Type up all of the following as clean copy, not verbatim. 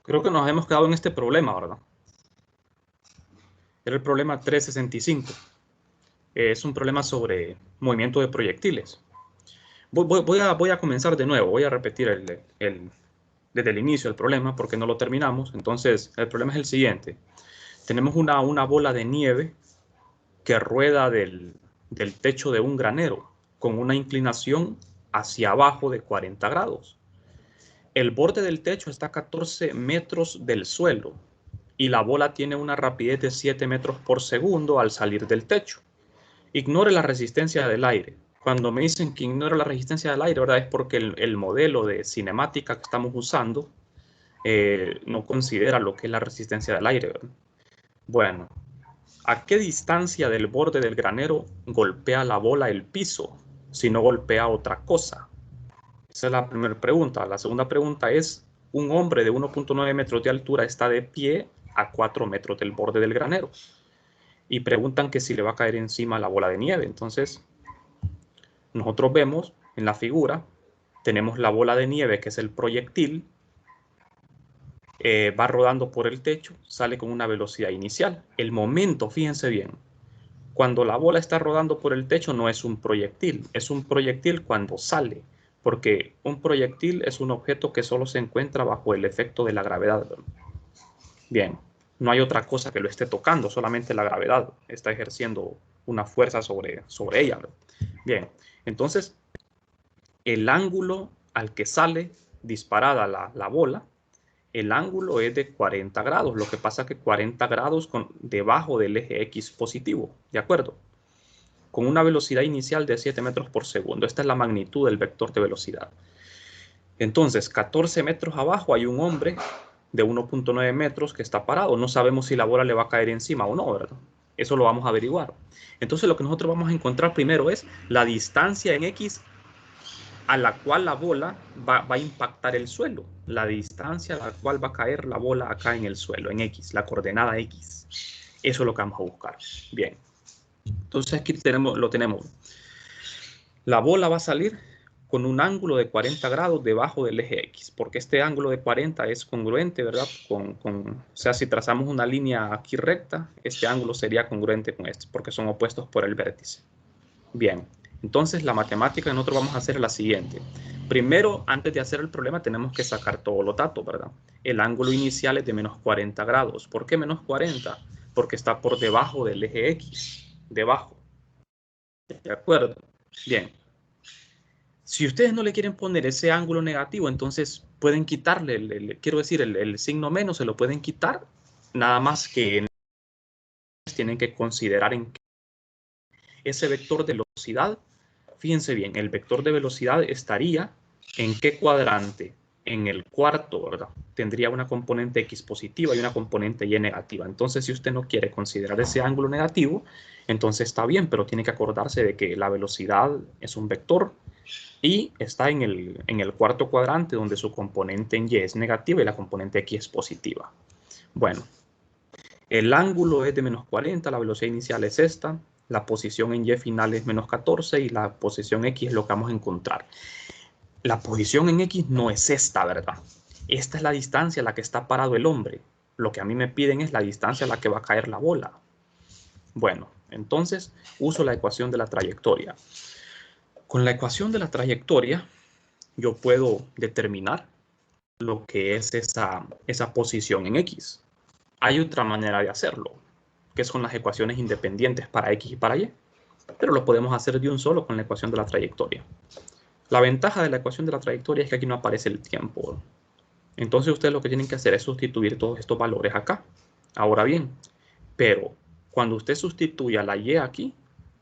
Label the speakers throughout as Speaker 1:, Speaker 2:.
Speaker 1: Creo que nos hemos quedado en este problema, ¿verdad? Era el problema 365. Es un problema sobre movimiento de proyectiles. Voy a comenzar de nuevo. Voy a repetir desde el inicio el problema porque no lo terminamos. Entonces, el problema es el siguiente. Tenemos una bola de nieve que rueda del techo de un granero con una inclinación hacia abajo de 40 grados. El borde del techo está a 14 metros del suelo y la bola tiene una rapidez de 7 metros por segundo al salir del techo. Ignore la resistencia del aire. Cuando me dicen que ignore la resistencia del aire, ¿verdad? Es porque el modelo de cinemática que estamos usando no considera lo que es la resistencia del aire, ¿verdad? Bueno, ¿a qué distancia del borde del granero golpea la bola el piso si no golpea otra cosa? Esa es la primera pregunta. La segunda pregunta es, un hombre de 1.9 metros de altura está de pie a 4 metros del borde del granero. Y preguntan que si le va a caer encima la bola de nieve. Entonces, nosotros vemos en la figura, tenemos la bola de nieve, que es el proyectil, va rodando por el techo, sale con una velocidad inicial. El momento, fíjense bien, cuando la bola está rodando por el techo no es un proyectil cuando sale, porque un proyectil es un objeto que solo se encuentra bajo el efecto de la gravedad. Bien, no hay otra cosa que lo esté tocando, solamente la gravedad está ejerciendo una fuerza sobre ella. Bien, entonces el ángulo al que sale disparada la bola, el ángulo es de 40 grados. Lo que pasa es que 40 grados debajo del eje X positivo, ¿de acuerdo? Con una velocidad inicial de 7 metros por segundo. Esta es la magnitud del vector de velocidad. Entonces, 14 metros abajo hay un hombre de 1.9 metros que está parado. No sabemos si la bola le va a caer encima o no, ¿verdad? Eso lo vamos a averiguar. Entonces, lo que nosotros vamos a encontrar primero es la distancia en X a la cual la bola va a impactar el suelo, la distancia a la cual va a caer la bola acá en el suelo, en X, la coordenada X. Eso es lo que vamos a buscar. Bien, entonces aquí lo tenemos. La bola va a salir con un ángulo de 40 grados debajo del eje X, porque este ángulo de 40 es congruente, ¿verdad? O sea, si trazamos una línea aquí recta, este ángulo sería congruente con este, porque son opuestos por el vértice. Bien, entonces la matemática que nosotros vamos a hacer es la siguiente. Primero, antes de hacer el problema, tenemos que sacar todos los datos, ¿verdad? El ángulo inicial es de menos 40 grados. ¿Por qué menos 40? Porque está por debajo del eje X. Debajo. ¿De acuerdo? Bien. Si ustedes no le quieren poner ese ángulo negativo, entonces pueden quitarle, quiero decir, el signo menos se lo pueden quitar. Nada más que tienen que considerar en ese vector de velocidad. Fíjense bien, el vector de velocidad estaría ¿en qué cuadrante? En el cuarto, ¿verdad? Tendría una componente X positiva y una componente Y negativa. Entonces, si usted no quiere considerar ese ángulo negativo, entonces está bien, pero tiene que acordarse de que la velocidad es un vector y está en el cuarto cuadrante donde su componente en Y es negativa y la componente X es positiva. Bueno, el ángulo es de menos 40, la velocidad inicial es esta, la posición en Y final es menos 14 y la posición X es lo que vamos a encontrar. La posición en X no es esta, ¿verdad? Esta es la distancia a la que está parado el hombre. Lo que a mí me piden es la distancia a la que va a caer la bola. Bueno, entonces uso la ecuación de la trayectoria. Con la ecuación de la trayectoria yo puedo determinar lo que es esa posición en X. Hay otra manera de hacerlo, que son las ecuaciones independientes para X y para Y, pero lo podemos hacer de un solo con la ecuación de la trayectoria. La ventaja de la ecuación de la trayectoria es que aquí no aparece el tiempo. Entonces ustedes lo que tienen que hacer es sustituir todos estos valores acá. Ahora bien, pero cuando usted sustituya la Y aquí,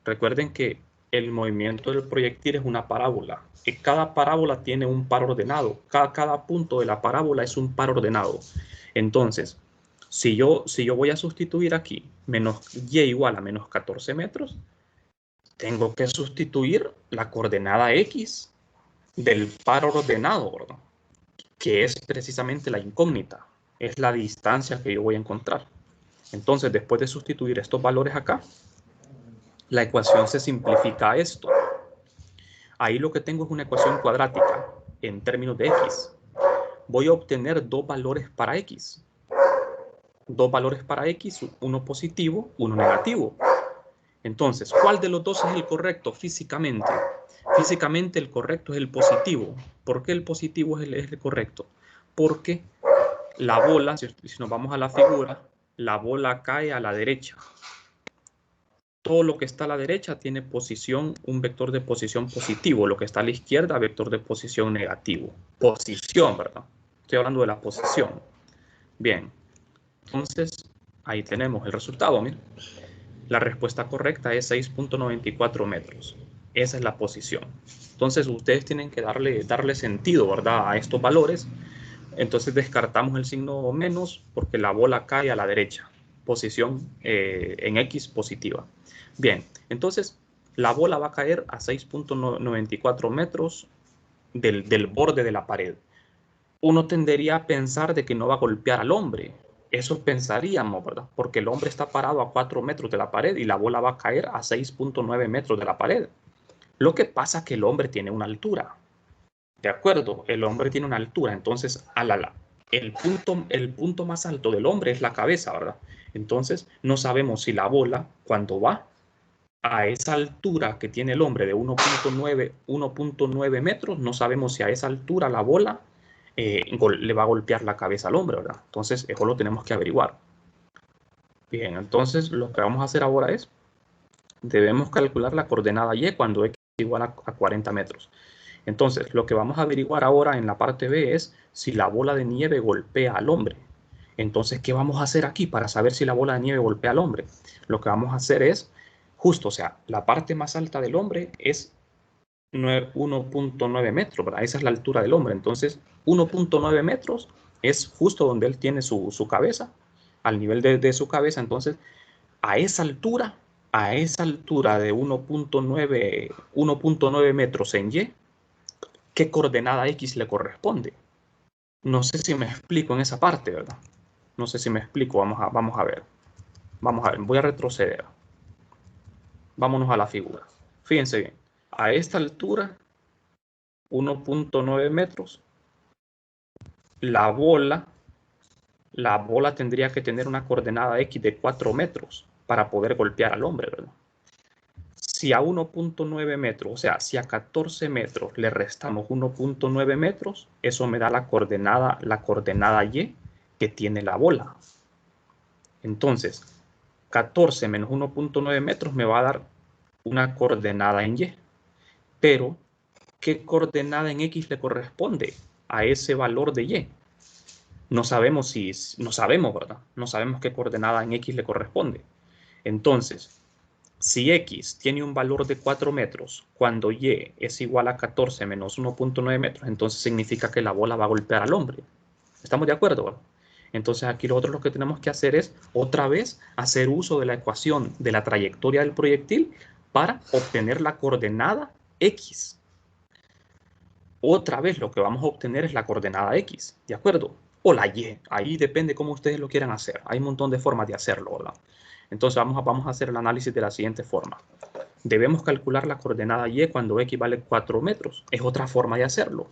Speaker 1: recuerden que el movimiento del proyectil es una parábola. Y cada parábola tiene un par ordenado. Cada punto de la parábola es un par ordenado. Entonces, si yo voy a sustituir aquí menos Y igual a menos 14 metros, tengo que sustituir la coordenada X del par ordenado, ¿verdad? Que es precisamente la incógnita. Es la distancia que yo voy a encontrar. Entonces, después de sustituir estos valores acá, la ecuación se simplifica a esto. Ahí lo que tengo es una ecuación cuadrática en términos de X. voy a obtener dos valores para X. Dos valores para X, uno positivo, uno negativo. Entonces, ¿cuál de los dos es el correcto físicamente? Físicamente el correcto es el positivo. ¿Por qué el positivo es el correcto? Porque la bola, si nos vamos a la figura, la bola cae a la derecha. Todo lo que está a la derecha tiene posición, un vector de posición positivo. Lo que está a la izquierda, vector de posición negativo. Posición, ¿verdad? Estoy hablando de la posición. Bien, entonces ahí tenemos el resultado. Miren. La respuesta correcta es 6.94 metros. Esa es la posición. Entonces ustedes tienen que darle sentido, ¿verdad?, a estos valores. Entonces descartamos el signo menos porque la bola cae a la derecha. Posición en X positiva. Bien, entonces la bola va a caer a 6.94 metros del borde de la pared. Uno tendería a pensar de que no va a golpear al hombre. Eso pensaríamos, ¿verdad? Porque el hombre está parado a 4 metros de la pared y la bola va a caer a 6.9 metros de la pared. Lo que pasa es que el hombre tiene una altura. ¿De acuerdo? El hombre tiene una altura. Entonces, el punto más alto del hombre es la cabeza, ¿verdad? Entonces, no sabemos si la bola, cuando va a esa altura que tiene el hombre de 1.9 metros, no sabemos si a esa altura la bola le va a golpear la cabeza al hombre, ¿verdad? Entonces, eso lo tenemos que averiguar. Bien, entonces lo que vamos a hacer ahora es, debemos calcular la coordenada Y cuando X es igual a 40 metros. Entonces, lo que vamos a averiguar ahora en la parte B es si la bola de nieve golpea al hombre. Entonces, ¿qué vamos a hacer aquí para saber si la bola de nieve golpea al hombre? Lo que vamos a hacer es, justo, o sea, la parte más alta del hombre es 1.9 metros, ¿verdad? Esa es la altura del hombre. Entonces, 1.9 metros es justo donde él tiene su cabeza, al nivel de su cabeza. Entonces, a esa altura de 1.9 metros en Y, ¿qué coordenada X le corresponde? No sé si me explico en esa parte, ¿verdad? No sé si me explico. Vamos a ver. Vamos a ver. Voy a retroceder. Vámonos a la figura. Fíjense bien. A esta altura, 1.9 metros, la bola tendría que tener una coordenada X de 4 metros para poder golpear al hombre, ¿verdad? Si a 1.9 metros, o sea, si a 14 metros le restamos 1.9 metros, eso me da la coordenada Y que tiene la bola. Entonces, 14 menos 1.9 metros me va a dar una coordenada en Y. Pero, ¿qué coordenada en X le corresponde a ese valor de Y? No sabemos, ¿verdad? No sabemos qué coordenada en X le corresponde. Entonces, si X tiene un valor de 4 metros cuando Y es igual a 14 menos 1.9 metros, entonces significa que la bola va a golpear al hombre. ¿Estamos de acuerdo, verdad? Entonces aquí nosotros lo que tenemos que hacer es otra vez hacer uso de la ecuación de la trayectoria del proyectil para obtener la coordenada X. Otra vez lo que vamos a obtener es la coordenada X, ¿de acuerdo? O la Y, ahí depende cómo ustedes lo quieran hacer. Hay un montón de formas de hacerlo, ¿verdad? Entonces vamos a hacer el análisis de la siguiente forma. Debemos calcular la coordenada Y cuando X vale 4 metros. Es otra forma de hacerlo,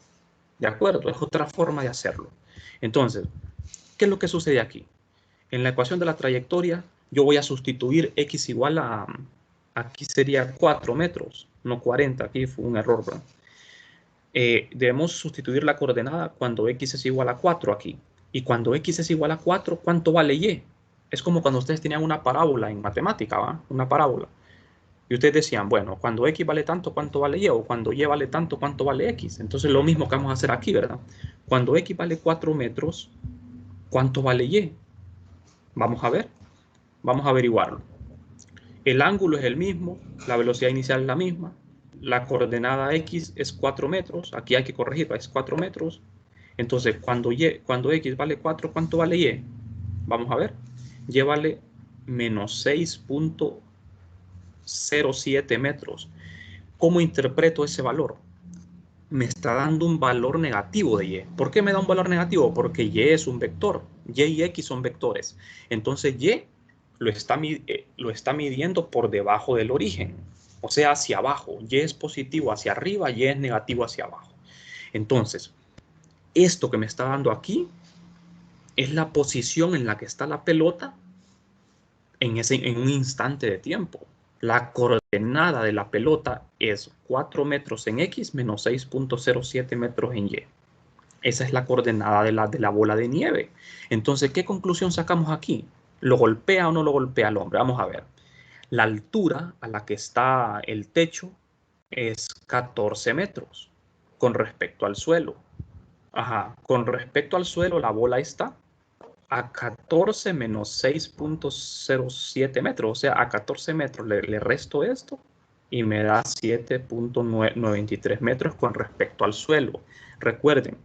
Speaker 1: ¿de acuerdo? Es otra forma de hacerlo. Entonces, ¿qué es lo que sucede aquí? En la ecuación de la trayectoria, yo voy a sustituir X igual a, aquí sería 4 metros, no 40, aquí fue un error, ¿verdad? Debemos sustituir la coordenada cuando X es igual a 4 aquí. Y cuando X es igual a 4, ¿cuánto vale Y? Es como cuando ustedes tenían una parábola en matemática, ¿va? Una parábola. Y ustedes decían, bueno, cuando X vale tanto, ¿cuánto vale Y? O cuando Y vale tanto, ¿cuánto vale X? Entonces lo mismo que vamos a hacer aquí, ¿verdad? Cuando X vale 4 metros, ¿cuánto vale Y? Vamos a ver. Vamos a averiguarlo. El ángulo es el mismo, la velocidad inicial es la misma, la coordenada X es 4 metros, aquí hay que corregirla, es 4 metros. Entonces, cuando X vale 4, ¿cuánto vale Y? Vamos a ver. Y vale menos 6.07 metros. ¿Cómo interpreto ese valor? Me está dando un valor negativo de Y. ¿Por qué me da un valor negativo? Porque Y es un vector. Y y X son vectores. Entonces Y lo está midiendo por debajo del origen. O sea, hacia abajo. Y es positivo hacia arriba, Y es negativo hacia abajo. Entonces, Esto que me está dando aquí es la posición en la que está la pelota en un instante de tiempo. La coordenada de la pelota es 4 metros en X menos 6.07 metros en Y. Esa es la coordenada de la bola de nieve. Entonces, ¿qué conclusión sacamos aquí? ¿Lo golpea o no lo golpea el hombre? Vamos a ver. La altura a la que está el techo es 14 metros con respecto al suelo. Ajá, con respecto al suelo, la bola está a 14 menos 6.07 metros. O sea, a 14 metros le resto esto y me da 7.93 metros con respecto al suelo. Recuerden,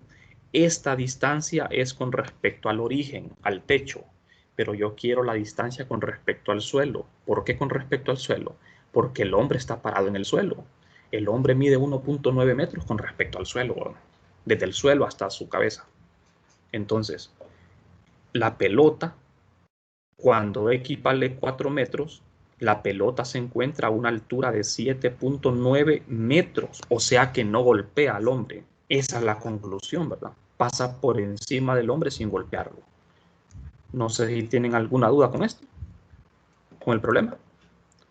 Speaker 1: esta distancia es con respecto al origen, al techo, pero yo quiero la distancia con respecto al suelo. ¿Por qué con respecto al suelo? Porque el hombre está parado en el suelo. El hombre mide 1.9 metros con respecto al suelo, desde el suelo hasta su cabeza. Entonces, la pelota, cuando X vale 4 metros, la pelota se encuentra a una altura de 7.9 metros, o sea que no golpea al hombre. Esa es la conclusión, ¿verdad? Pasa por encima del hombre sin golpearlo. No sé si tienen alguna duda con esto, con el problema.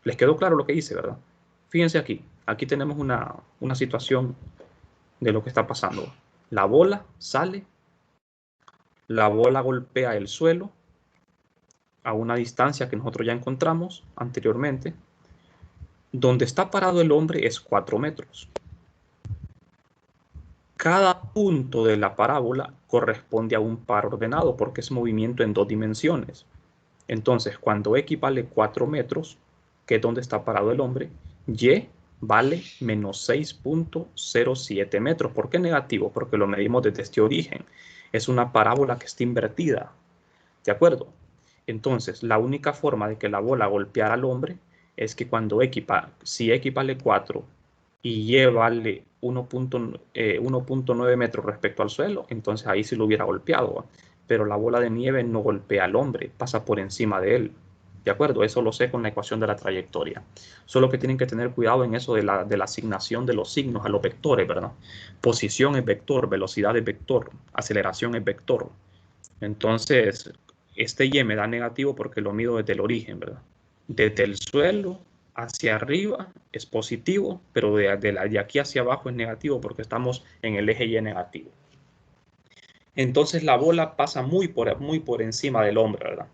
Speaker 1: Les quedó claro lo que hice, ¿verdad? Fíjense aquí. Aquí tenemos una situación de lo que está pasando. La bola sale, la bola golpea el suelo a una distancia que nosotros ya encontramos anteriormente. Donde está parado el hombre es 4 metros. Cada punto de la parábola corresponde a un par ordenado porque es movimiento en 2 dimensiones. Entonces, cuando X vale 4 metros, que es donde está parado el hombre, Y vale menos 6.07 metros. ¿Por qué negativo? Porque lo medimos desde este origen. Es una parábola que está invertida. ¿De acuerdo? Entonces, la única forma de que la bola golpeara al hombre es que cuando si X vale 4 y Y vale 1.9 metros respecto al suelo, entonces ahí sí lo hubiera golpeado, ¿va? Pero la bola de nieve no golpea al hombre, pasa por encima de él. ¿De acuerdo? Eso lo sé con la ecuación de la trayectoria. Solo que tienen que tener cuidado en eso de la asignación de los signos a los vectores, ¿verdad? Posición es vector, velocidad es vector, aceleración es vector. Entonces, este Y me da negativo porque lo mido desde el origen, ¿verdad? Desde el suelo hacia arriba es positivo, pero de aquí hacia abajo es negativo porque estamos en el eje Y negativo. Entonces la bola pasa muy por encima del hombre, ¿verdad?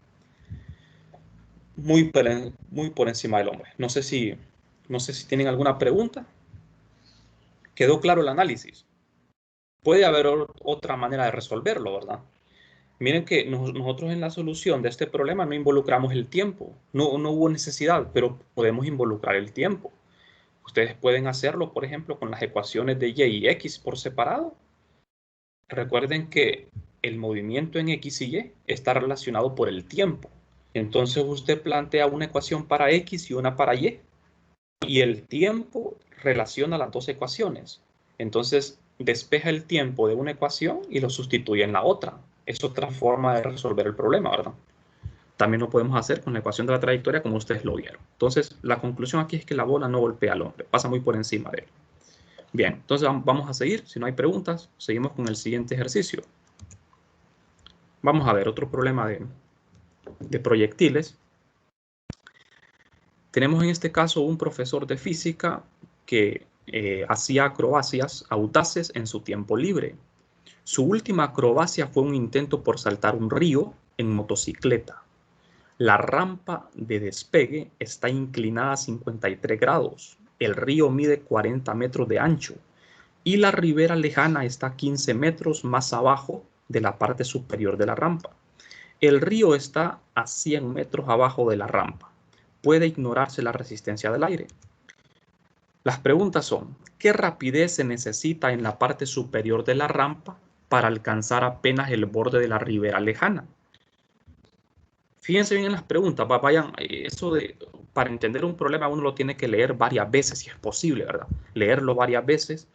Speaker 1: Muy por encima del hombre. No sé si tienen alguna pregunta. ¿Quedó claro el análisis? Puede haber otra manera de resolverlo, ¿verdad? Miren que nosotros en la solución de este problema no involucramos el tiempo. No hubo necesidad, pero podemos involucrar el tiempo. Ustedes pueden hacerlo, por ejemplo, con las ecuaciones de Y y X por separado. Recuerden que el movimiento en X y Y está relacionado por el tiempo. Entonces usted plantea una ecuación para X y una para Y. Y el tiempo relaciona las dos ecuaciones. Entonces despeja el tiempo de una ecuación y lo sustituye en la otra. Es otra forma de resolver el problema, ¿verdad? También lo podemos hacer con la ecuación de la trayectoria como ustedes lo vieron. Entonces, la conclusión aquí es que la bola no golpea al hombre, pasa muy por encima de él. Bien, entonces vamos a seguir. Si no hay preguntas, seguimos con el siguiente ejercicio. Vamos a ver otro problema de proyectiles. Tenemos en este caso un profesor de física que hacía acrobacias audaces en su tiempo libre. Su última acrobacia fue un intento por saltar un río en motocicleta. La rampa de despegue está inclinada a 53 grados. El río mide 40 metros de ancho y la ribera lejana está a 15 metros más abajo de la parte superior de la rampa. El río está a 100 metros abajo de la rampa. Puede ignorarse la resistencia del aire. Las preguntas son, ¿qué rapidez se necesita en la parte superior de la rampa para alcanzar apenas el borde de la ribera lejana? Fíjense bien en las preguntas, vayan, para entender un problema uno lo tiene que leer varias veces si es posible, ¿verdad? Leerlo varias veces,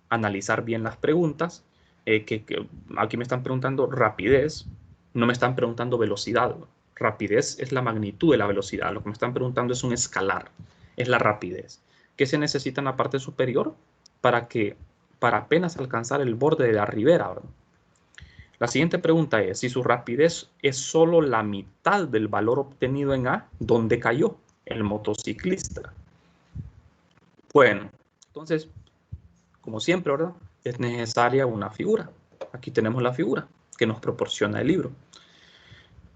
Speaker 1: analizar bien las preguntas, aquí me están preguntando rapidez, no me están preguntando velocidad. Rapidez es la magnitud de la velocidad, lo que me están preguntando es un escalar, es la rapidez. ¿Qué se necesita en la parte superior para apenas alcanzar el borde de la ribera, ¿verdad? La siguiente pregunta es, si su rapidez es solo la mitad del valor obtenido en A, ¿dónde cayó el motociclista? Bueno, entonces, como siempre, ¿verdad? Es necesaria una figura. Aquí tenemos la figura que nos proporciona el libro.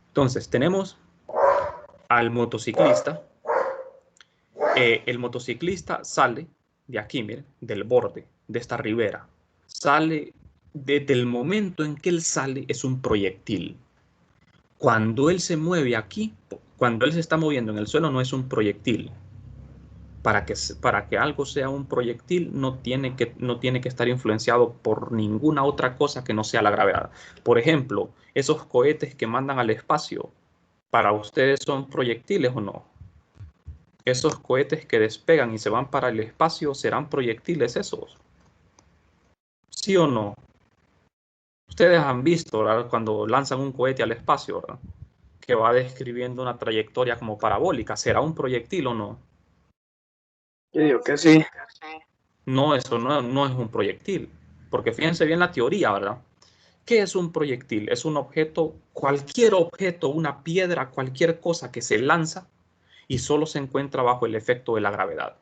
Speaker 1: Entonces, tenemos al motociclista. El motociclista sale de aquí, miren, del borde de esta ribera. Sale, desde el momento en que él sale, es un proyectil. Cuando él se mueve aquí, cuando él se está moviendo en el suelo, no es un proyectil. Para que algo sea un proyectil, no tiene que estar influenciado por ninguna otra cosa que no sea la gravedad. Por ejemplo, esos cohetes que mandan al espacio, ¿para ustedes son proyectiles o no? Esos cohetes que despegan y se van para el espacio, ¿serán proyectiles esos? ¿Sí o no? Ustedes han visto, ¿verdad? Cuando lanzan un cohete al espacio, ¿verdad? Que va describiendo una trayectoria como parabólica. ¿Será un proyectil o no?
Speaker 2: Yo digo que sí.
Speaker 1: No, eso no es un proyectil. Porque fíjense bien la teoría, ¿verdad? ¿Qué es un proyectil? Es un objeto, cualquier objeto, una piedra, cualquier cosa que se lanza y solo se encuentra bajo el efecto de la gravedad.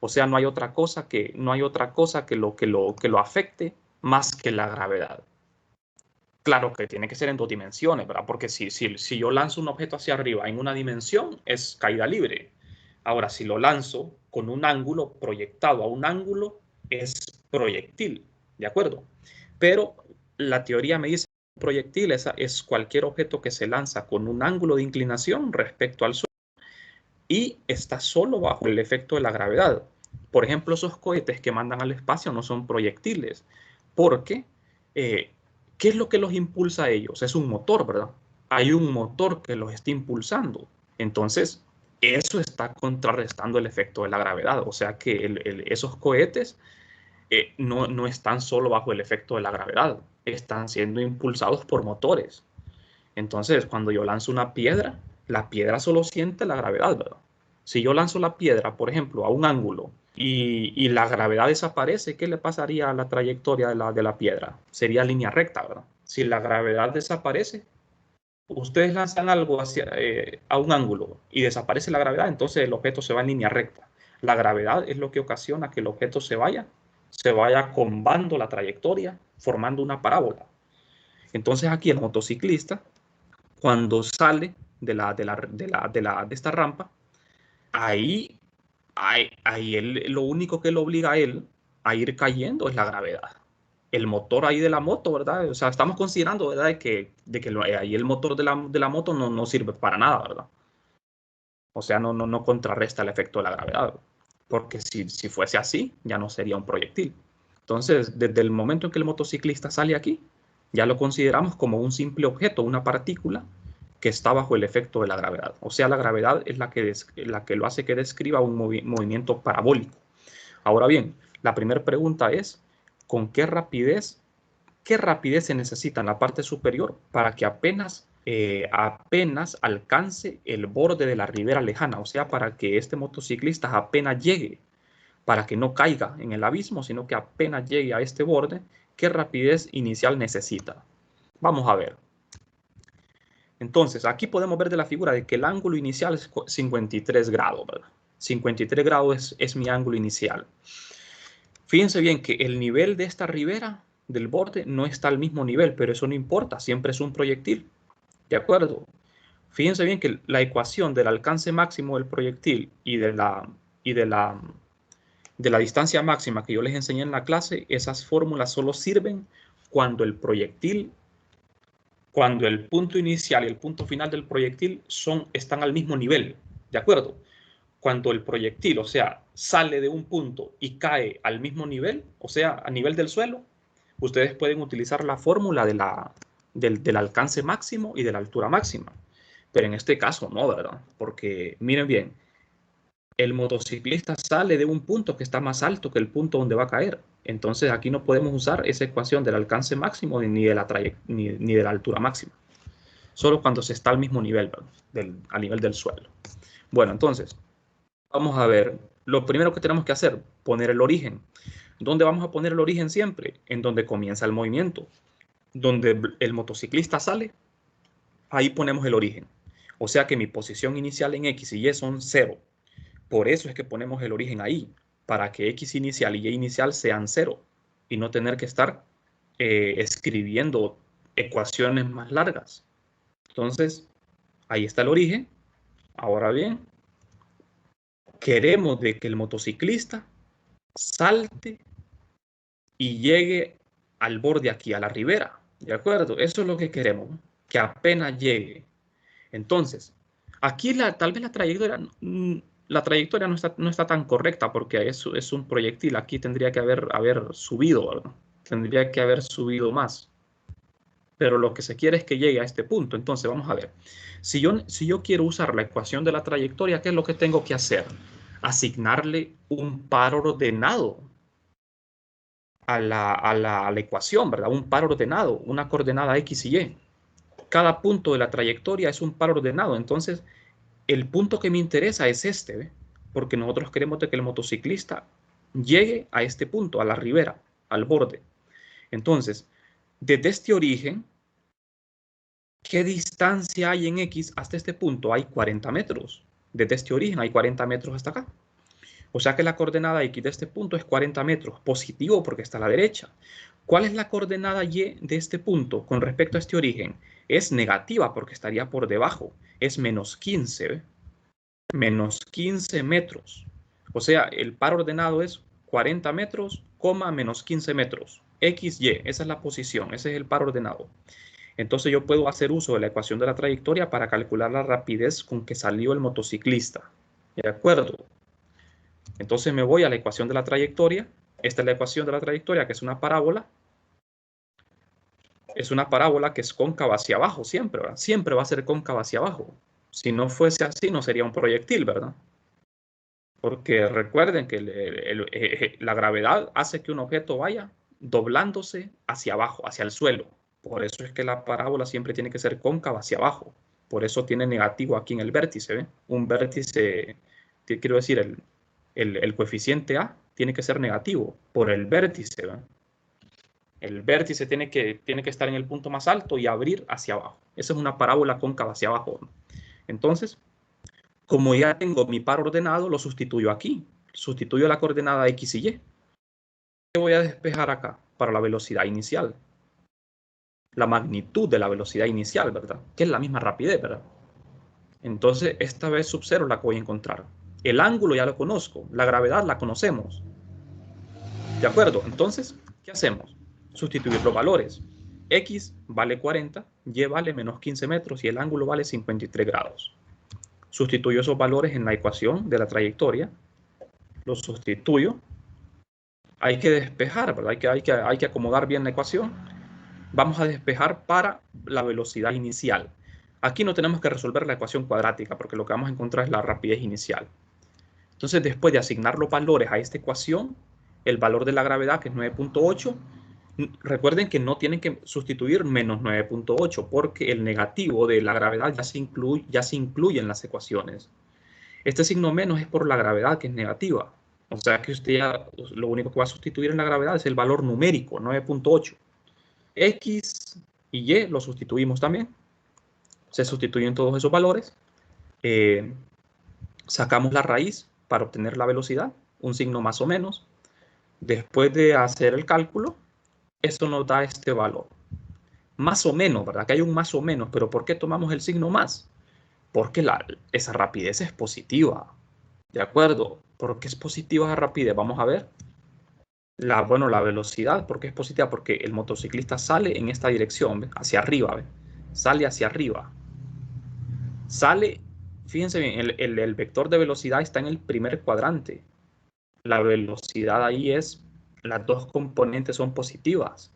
Speaker 1: O sea, no hay otra cosa que lo afecte más que la gravedad. Claro que tiene que ser en dos dimensiones, ¿verdad? Porque si yo lanzo un objeto hacia arriba en una dimensión, es caída libre. Ahora, si lo lanzo con un ángulo proyectado a un ángulo, es proyectil, ¿de acuerdo? Pero la teoría me dice que un proyectil es cualquier objeto que se lanza con un ángulo de inclinación respecto al suelo y está solo bajo el efecto de la gravedad. Por ejemplo, esos cohetes que mandan al espacio no son proyectiles, porque ¿qué es lo que los impulsa a ellos? Es un motor, ¿verdad? Hay un motor que los está impulsando. Entonces, eso está contrarrestando el efecto de la gravedad. O sea que esos cohetes no están solo bajo el efecto de la gravedad, están siendo impulsados por motores. Entonces, cuando yo lanzo una piedra, la piedra solo siente la gravedad, ¿verdad? Si yo lanzo la piedra, por ejemplo, a un ángulo y la gravedad desaparece, ¿qué le pasaría a la trayectoria de la piedra? Sería línea recta, ¿verdad? Si la gravedad desaparece, ustedes lanzan algo a un ángulo y desaparece la gravedad, entonces el objeto se va en línea recta. La gravedad es lo que ocasiona que el objeto se vaya combando la trayectoria, formando una parábola. Entonces aquí el motociclista cuando sale de esta rampa, ahí lo único que lo obliga a él a ir cayendo es la gravedad. El motor ahí de la moto, ¿verdad? O sea, estamos considerando, ¿verdad? Ahí el motor de la moto no sirve para nada, ¿verdad? O sea, no contrarresta el efecto de la gravedad. Porque si fuese así, ya no sería un proyectil. Entonces, desde el momento en que el motociclista sale aquí, ya lo consideramos como un simple objeto, una partícula que está bajo el efecto de la gravedad. O sea, la gravedad es la que lo hace que describa un movimiento parabólico. Ahora bien, la primera pregunta es, ¿con qué rapidez se necesita en la parte superior para que apenas alcance el borde de la ribera lejana? O sea, para que este motociclista apenas llegue, para que no caiga en el abismo, sino que apenas llegue a este borde, ¿qué rapidez inicial necesita? Vamos a ver. Entonces, aquí podemos ver de la figura de que el ángulo inicial es 53 grados, ¿verdad? 53 grados es mi ángulo inicial. Fíjense bien que el nivel de esta ribera del borde no está al mismo nivel, pero eso no importa, siempre es un proyectil. ¿De acuerdo? Fíjense bien que la ecuación del alcance máximo del proyectil y de la distancia máxima que yo les enseñé en la clase, esas fórmulas solo sirven cuando cuando el punto inicial y el punto final del proyectil están al mismo nivel. ¿De acuerdo? Cuando el proyectil, o sea, sale de un punto y cae al mismo nivel, o sea, a nivel del suelo, ustedes pueden utilizar la fórmula del alcance máximo y de la altura máxima. Pero en este caso no, ¿verdad? Porque miren bien, el motociclista sale de un punto que está más alto que el punto donde va a caer. Entonces aquí no podemos usar esa ecuación del alcance máximo ni de la altura máxima. Solo cuando se está al mismo nivel, a nivel del suelo. Bueno, entonces, vamos a ver. Lo primero que tenemos que hacer, poner el origen. ¿Dónde vamos a poner el origen siempre? En donde comienza el movimiento. donde el motociclista sale, ahí ponemos el origen. O sea que mi posición inicial en X y Y son 0. Por eso es que ponemos el origen ahí, para que X inicial y Y inicial sean 0 y no tener que estar escribiendo ecuaciones más largas. Entonces, ahí está el origen. Ahora bien, queremos de que el motociclista salte y llegue al borde aquí, a la ribera. ¿De acuerdo? Eso es lo que queremos, que apenas llegue. Entonces, aquí tal vez la trayectoria no está tan correcta porque es un proyectil. Aquí tendría que haber subido, ¿verdad? Tendría que haber subido más. Pero lo que se quiere es que llegue a este punto. Entonces, vamos a ver. Si yo quiero usar la ecuación de la trayectoria, ¿qué es lo que tengo que hacer? Asignarle un par ordenado a la ecuación, ¿verdad? Un par ordenado, una coordenada X y Y. Cada punto de la trayectoria es un par ordenado. Entonces, el punto que me interesa es este, ¿ve? Porque nosotros queremos de que el motociclista llegue a este punto, a la ribera, al borde. Entonces, desde este origen, ¿qué distancia hay en X hasta este punto? Hay 40 metros. Desde este origen hay 40 metros hasta acá. O sea que la coordenada X de este punto es 40 metros. Positivo porque está a la derecha. ¿Cuál es la coordenada Y de este punto con respecto a este origen? Es negativa porque estaría por debajo. Es menos 15, ¿ve? Menos 15 metros. O sea, el par ordenado es 40 metros, menos 15 metros. X, Y, esa es la posición, ese es el par ordenado. Entonces yo puedo hacer uso de la ecuación de la trayectoria para calcular la rapidez con que salió el motociclista. ¿De acuerdo? Entonces me voy a la ecuación de la trayectoria. Esta es la ecuación de la trayectoria, que es una parábola. Es una parábola que es cóncava hacia abajo siempre, ¿verdad? Siempre va a ser cóncava hacia abajo. Si no fuese así, no sería un proyectil, ¿verdad? Porque recuerden que la gravedad hace que un objeto vaya doblándose hacia abajo, hacia el suelo. Por eso es que la parábola siempre tiene que ser cóncava hacia abajo. Por eso tiene negativo aquí en el vértice, ¿ve? Un vértice, quiero decir, el coeficiente A tiene que ser negativo por el vértice, ¿ve? El vértice tiene que estar en el punto más alto y abrir hacia abajo. Esa es una parábola cóncava hacia abajo. Entonces, como ya tengo mi par ordenado, lo sustituyo aquí. Sustituyo la coordenada X y Y. ¿Qué voy a despejar acá? Para la velocidad inicial. La magnitud de la velocidad inicial, ¿verdad? Que es la misma rapidez, ¿verdad? Entonces, esta vez sub 0 la que voy a encontrar. El ángulo ya lo conozco. La gravedad la conocemos. ¿De acuerdo? Entonces, ¿qué hacemos? Sustituir los valores. X vale 40, Y vale menos 15 metros y el ángulo vale 53 grados. Sustituyo esos valores en la ecuación de la trayectoria. Los sustituyo. Hay que despejar, ¿verdad? Hay que acomodar bien la ecuación. Vamos a despejar para la velocidad inicial. Aquí no tenemos que resolver la ecuación cuadrática porque lo que vamos a encontrar es la rapidez inicial. Entonces, después de asignar los valores a esta ecuación, el valor de la gravedad, que es 9.8, recuerden que no tienen que sustituir menos 9.8 porque el negativo de la gravedad ya se incluye en las ecuaciones. Este signo menos es por la gravedad, que es negativa. O sea que usted ya lo único que va a sustituir en la gravedad es el valor numérico, 9.8. X y Y lo sustituimos también. Se sustituyen todos esos valores. Sacamos la raíz para obtener la velocidad, un signo más o menos. Después de hacer el cálculo, esto nos da este valor. Más o menos, ¿verdad? Que hay un más o menos, pero ¿por qué tomamos el signo más? Porque esa rapidez es positiva. ¿De acuerdo? ¿Por qué es positiva esa rapidez? Vamos a ver. La velocidad, ¿por qué es positiva? Porque el motociclista sale en esta dirección, ¿ve? Hacia arriba, ¿ve? Sale hacia arriba. Sale, fíjense bien, el vector de velocidad está en el primer cuadrante. La velocidad ahí las dos componentes son positivas.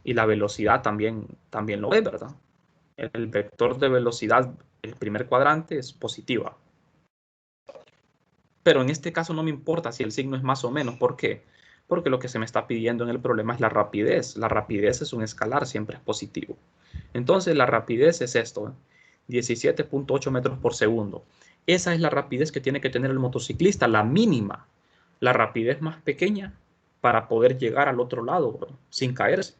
Speaker 1: Y la velocidad también lo es, ¿verdad? El vector de velocidad, el primer cuadrante es positiva. Pero en este caso no me importa si el signo es más o menos. ¿Por qué? Porque lo que se me está pidiendo en el problema es la rapidez. La rapidez es un escalar, siempre es positivo. Entonces la rapidez es esto, 17.8 metros por segundo. Esa es la rapidez que tiene que tener el motociclista, la mínima. La rapidez más pequeña para poder llegar al otro lado, ¿verdad? Sin caerse.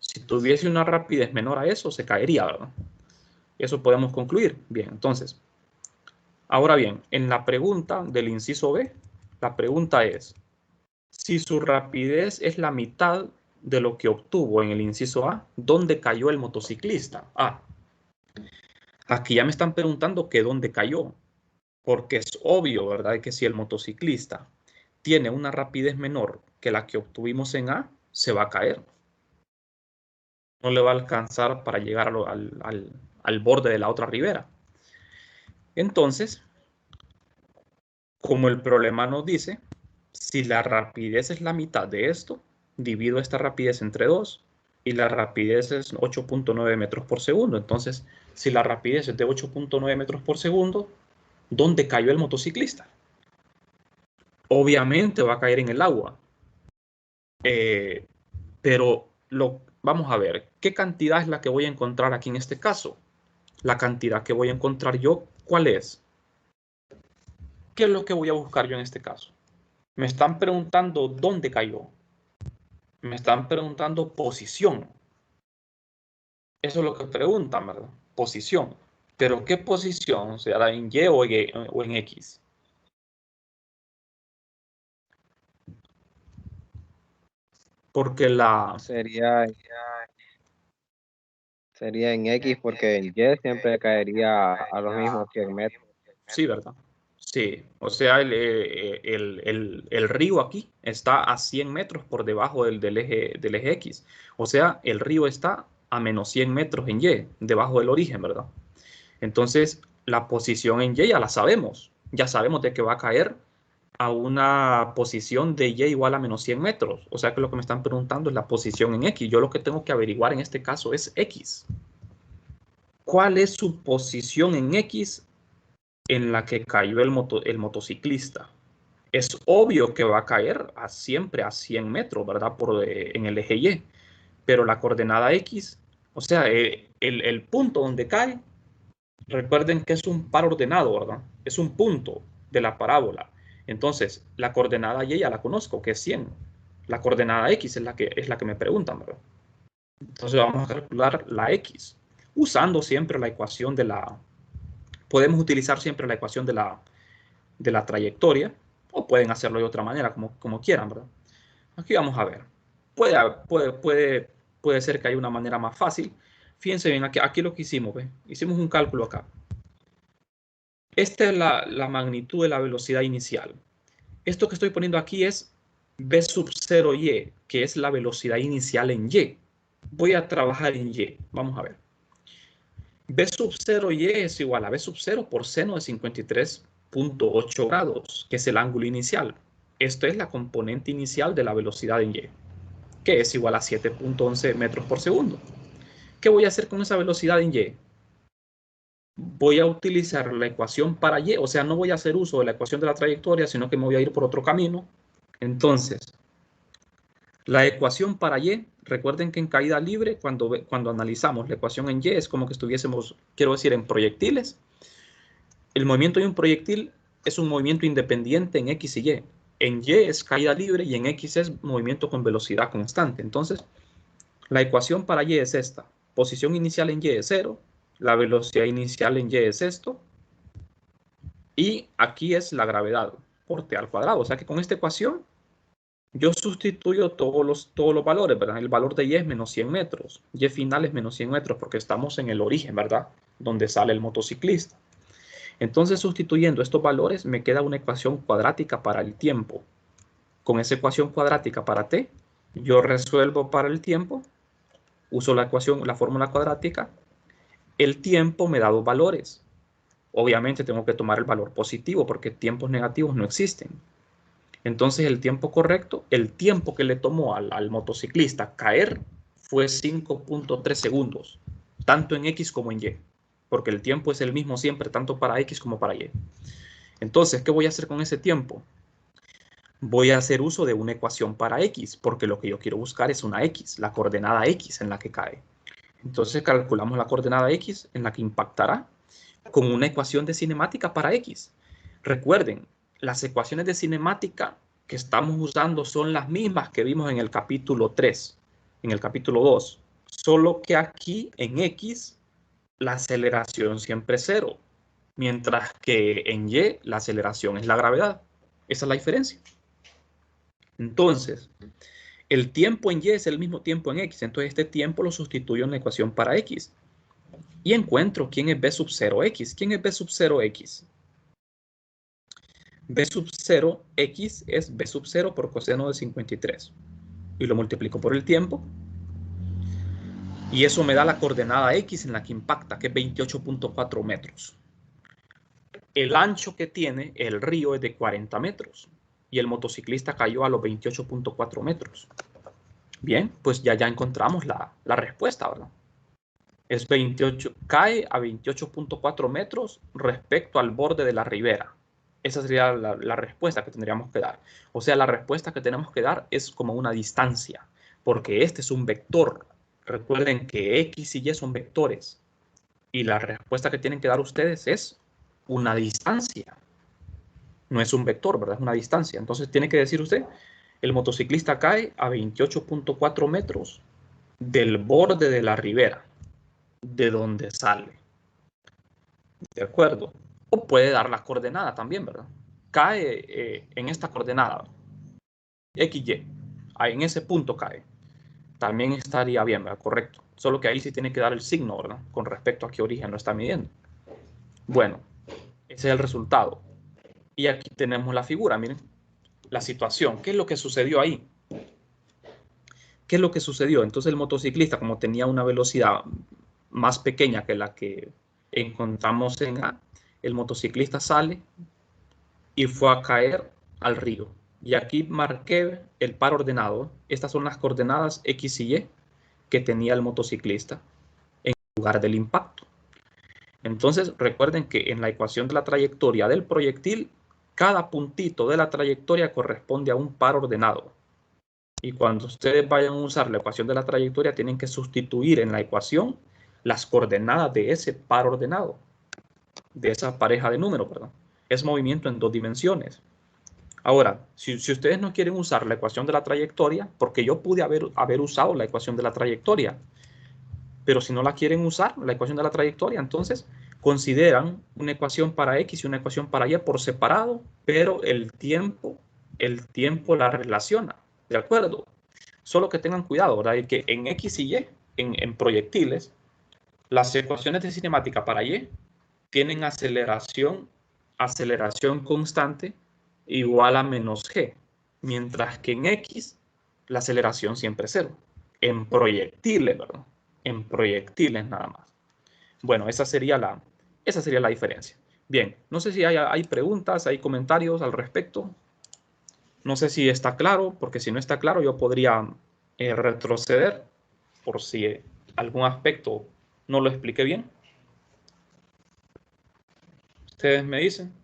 Speaker 1: Si tuviese una rapidez menor a eso, se caería, ¿verdad? Eso podemos concluir. Bien, entonces, ahora bien, en la pregunta del inciso B, la pregunta es, si su rapidez es la mitad de lo que obtuvo en el inciso A, ¿dónde cayó el motociclista? Aquí ya me están preguntando que dónde cayó, porque es obvio, ¿verdad? Que si el motociclista tiene una rapidez menor que la que obtuvimos en A, se va a caer. No le va a alcanzar para llegar al borde de la otra ribera. Entonces, como el problema nos dice, si la rapidez es la mitad de esto, divido esta rapidez entre 2 y la rapidez es 8.9 metros por segundo. Entonces, si la rapidez es de 8.9 metros por segundo, ¿dónde cayó el motociclista? Obviamente va a caer en el agua. Pero vamos a ver, ¿qué cantidad es la que voy a encontrar aquí en este caso? La cantidad que voy a encontrar yo, ¿cuál es? ¿Qué es lo que voy a buscar yo en este caso? Me están preguntando dónde cayó. Me están preguntando posición. Eso es lo que preguntan, ¿verdad? Posición. Pero ¿qué posición? ¿Será en Y o en X? Porque
Speaker 3: Sería en X porque en Y siempre caería a los mismos 100 metros.
Speaker 1: Sí, ¿verdad? Sí, o sea, el río aquí está a 100 metros por debajo del eje X. O sea, el río está a menos 100 metros en Y, debajo del origen, ¿verdad? Entonces, la posición en Y ya la sabemos. Ya sabemos de que va a caer a una posición de Y igual a menos 100 metros. O sea que lo que me están preguntando es la posición en X. Yo lo que tengo que averiguar en este caso es X. ¿Cuál es su posición en X en la que cayó el motociclista? Es obvio que va a caer siempre a 100 metros, ¿verdad? En el eje Y. Pero la coordenada X, o sea, el punto donde cae, recuerden que es un par ordenado, ¿verdad? Es un punto de la parábola. Entonces, la coordenada Y ya la conozco, que es 100. La coordenada X es la que me preguntan, ¿verdad? Entonces vamos a calcular la X, usando siempre la ecuación podemos utilizar siempre la ecuación de la trayectoria, o pueden hacerlo de otra manera, como quieran, ¿verdad? Aquí vamos a ver. Puede ser que haya una manera más fácil. Fíjense bien, aquí lo que hicimos, ¿ve? Hicimos un cálculo acá. Esta es la magnitud de la velocidad inicial. Esto que estoy poniendo aquí es v sub 0y, que es la velocidad inicial en y. Voy a trabajar en y. Vamos a ver. V sub 0y es igual a v sub 0 por seno de 53.8 grados, que es el ángulo inicial. Esto es la componente inicial de la velocidad en y, que es igual a 7.11 metros por segundo. ¿Qué voy a hacer con esa velocidad en y? Voy a utilizar la ecuación para y, o sea, no voy a hacer uso de la ecuación de la trayectoria, sino que me voy a ir por otro camino. Entonces, la ecuación para y, recuerden que en caída libre, cuando analizamos la ecuación en y, es como que estuviésemos, quiero decir, en proyectiles. El movimiento de un proyectil es un movimiento independiente en X y Y. En Y es caída libre y en X es movimiento con velocidad constante. Entonces, la ecuación para Y es esta. Posición inicial en Y es 0. La velocidad inicial en Y es esto. Y aquí es la gravedad por T al cuadrado. O sea que con esta ecuación yo sustituyo todos los valores, ¿verdad? El valor de Y es menos 100 metros. Y final es menos 100 metros porque estamos en el origen, ¿verdad? Donde sale el motociclista. Entonces, sustituyendo estos valores, me queda una ecuación cuadrática para el tiempo. Con esa ecuación cuadrática para t, yo resuelvo para el tiempo, uso la fórmula cuadrática, el tiempo me da dos valores. Obviamente tengo que tomar el valor positivo porque tiempos negativos no existen. Entonces el tiempo correcto, el tiempo que le tomó al motociclista caer fue 5.3 segundos, tanto en X como en Y, porque el tiempo es el mismo siempre, tanto para X como para Y. Entonces, ¿qué voy a hacer con ese tiempo? Voy a hacer uso de una ecuación para X, porque lo que yo quiero buscar es una X, la coordenada X en la que cae. Entonces calculamos la coordenada X en la que impactará con una ecuación de cinemática para X. Recuerden, las ecuaciones de cinemática que estamos usando son las mismas que vimos en el capítulo 3, en el capítulo 2. Solo que aquí en X la aceleración siempre es 0, mientras que en Y la aceleración es la gravedad. Esa es la diferencia. Entonces, el tiempo en Y es el mismo tiempo en X. Entonces, este tiempo lo sustituyo en la ecuación para X. Y encuentro quién es B sub 0X. ¿Quién es B sub 0X? B sub 0X es B sub 0 por coseno de 53. Y lo multiplico por el tiempo. Y eso me da la coordenada X en la que impacta, que es 28.4 metros. El ancho que tiene el río es de 40 metros. Y el motociclista cayó a los 28.4 metros. Bien, pues ya encontramos la respuesta, ¿verdad? Es 28, cae a 28.4 metros respecto al borde de la ribera. Esa sería la respuesta que tendríamos que dar. O sea, la respuesta que tenemos que dar es como una distancia, porque este es un vector. Recuerden que X y Y son vectores. Y la respuesta que tienen que dar ustedes es una distancia. No es un vector, ¿verdad? Es una distancia. Entonces tiene que decir usted, el motociclista cae a 28.4 metros del borde de la ribera, de donde sale. ¿De acuerdo? O puede dar la coordenada también, ¿verdad? Cae en esta coordenada, XY. Ahí en ese punto cae. También estaría bien, ¿verdad? Correcto. Solo que ahí sí tiene que dar el signo, ¿verdad? Con respecto a qué origen lo está midiendo. Bueno, ese es el resultado. Y aquí tenemos la figura, miren. La situación. ¿Qué es lo que sucedió ahí? ¿Qué es lo que sucedió? Entonces el motociclista, como tenía una velocidad más pequeña que la que encontramos en A, el motociclista sale y fue a caer al río. Y aquí marqué el par ordenado. Estas son las coordenadas X y Y que tenía el motociclista en lugar del impacto. Entonces recuerden que en la ecuación de la trayectoria del proyectil, cada puntito de la trayectoria corresponde a un par ordenado. Y cuando ustedes vayan a usar la ecuación de la trayectoria, tienen que sustituir en la ecuación las coordenadas de ese par ordenado, de esa pareja de números, perdón. Es movimiento en 2 dimensiones. Ahora, si ustedes no quieren usar la ecuación de la trayectoria, porque yo pude haber usado la ecuación de la trayectoria, pero si no la quieren usar, la ecuación de la trayectoria, entonces consideran una ecuación para X y una ecuación para Y por separado, pero el tiempo la relaciona, ¿de acuerdo? Solo que tengan cuidado, ¿verdad? Y que en X y Y, en proyectiles, las ecuaciones de cinemática para Y tienen aceleración constante igual a menos G, mientras que en X la aceleración siempre es 0. En proyectiles, ¿verdad? En proyectiles nada más. Bueno, esa sería la diferencia. Bien, no sé si hay preguntas, hay comentarios al respecto. No sé si está claro, porque si no está claro yo podría retroceder por si algún aspecto no lo expliqué bien. Ustedes me dicen.